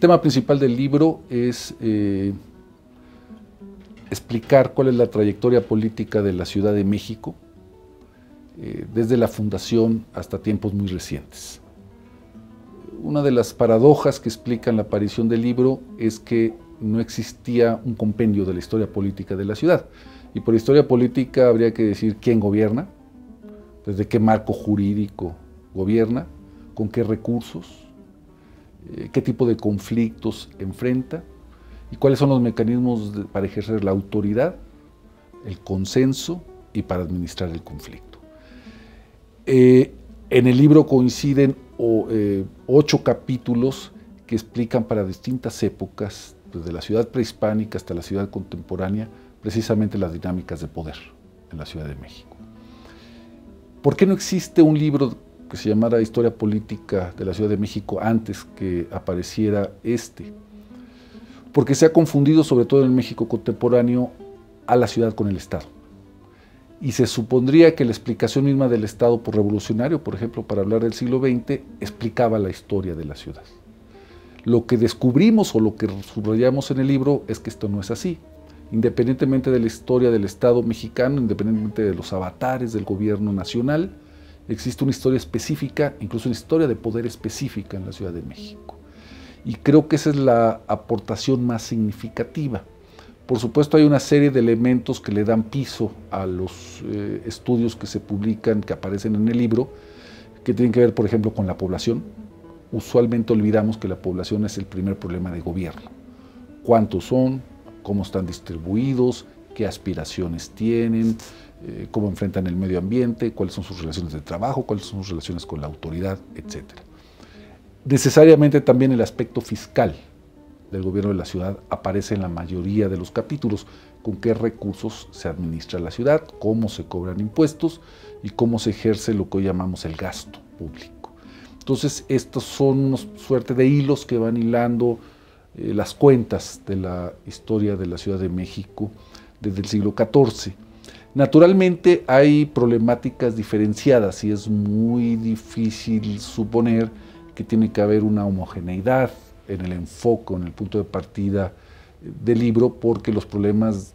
tema principal del libro es explicar cuál es la trayectoria política de la Ciudad de México, desde la fundación hasta tiempos muy recientes. Una de las paradojas que explican la aparición del libro es que no existía un compendio de la historia política de la ciudad. Y por historia política habría que decir quién gobierna, desde qué marco jurídico gobierna, con qué recursos, qué tipo de conflictos enfrenta y cuáles son los mecanismos para ejercer la autoridad, el consenso y para administrar el conflicto. En el libro coinciden 8 capítulos que explican para distintas épocas, desde la ciudad prehispánica hasta la ciudad contemporánea, precisamente las dinámicas de poder en la Ciudad de México. ¿Por qué no existe un libro que se llamara Historia Política de la Ciudad de México antes que apareciera este? Porque se ha confundido, sobre todo en el México contemporáneo, a la ciudad con el Estado. Y se supondría que la explicación misma del Estado por revolucionario, por ejemplo, para hablar del siglo XX, explicaba la historia de la ciudad. Lo que descubrimos o lo que subrayamos en el libro es que esto no es así. Independientemente de la historia del Estado mexicano, independientemente de los avatares del gobierno nacional, existe una historia específica, incluso una historia de poder específica en la Ciudad de México. Y creo que esa es la aportación más significativa. Por supuesto, hay una serie de elementos que le dan piso a los estudios que se publican, que aparecen en el libro, que tienen que ver, por ejemplo, con la población. Usualmente olvidamos que la población es el primer problema de gobierno. ¿Cuántos son? ¿Cómo están distribuidos? ¿Qué aspiraciones tienen? ¿Cómo enfrentan el medio ambiente? ¿Cuáles son sus relaciones de trabajo? ¿Cuáles son sus relaciones con la autoridad? Etcétera. Necesariamente también el aspecto fiscal del gobierno de la ciudad aparece en la mayoría de los capítulos, con qué recursos se administra la ciudad, cómo se cobran impuestos y cómo se ejerce lo que hoy llamamos el gasto público. Entonces, estos son una suerte de hilos que van hilando las cuentas de la historia de la Ciudad de México desde el siglo XIV. Naturalmente hay problemáticas diferenciadas y es muy difícil suponer que tiene que haber una homogeneidad en el enfoque, en el punto de partida del libro, porque los problemas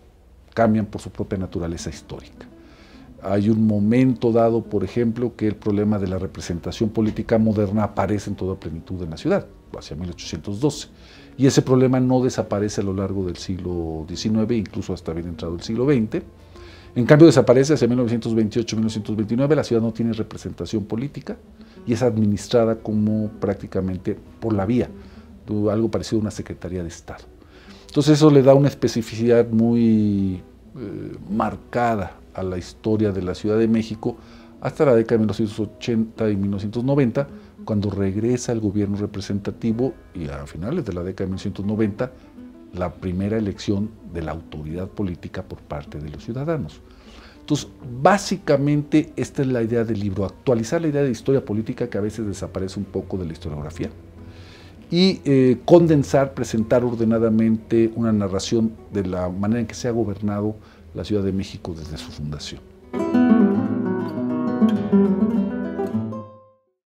cambian por su propia naturaleza histórica. Hay un momento dado, por ejemplo, que el problema de la representación política moderna aparece en toda plenitud en la ciudad, hacia 1812. Y ese problema no desaparece a lo largo del siglo XIX, incluso hasta bien entrado el siglo XX. En cambio, desaparece hacia 1928-1929, la ciudad no tiene representación política y es administrada como prácticamente por la vía, algo parecido a una Secretaría de Estado. Entonces eso le da una especificidad muy marcada a la historia de la Ciudad de México hasta la década de 1980 y 1990, cuando regresa el gobierno representativo y a finales de la década de 1990 la primera elección de la autoridad política por parte de los ciudadanos. Entonces, básicamente esta es la idea del libro, actualizar la idea de historia política que a veces desaparece un poco de la historiografía y condensar, presentar ordenadamente una narración de la manera en que se ha gobernado la Ciudad de México desde su fundación.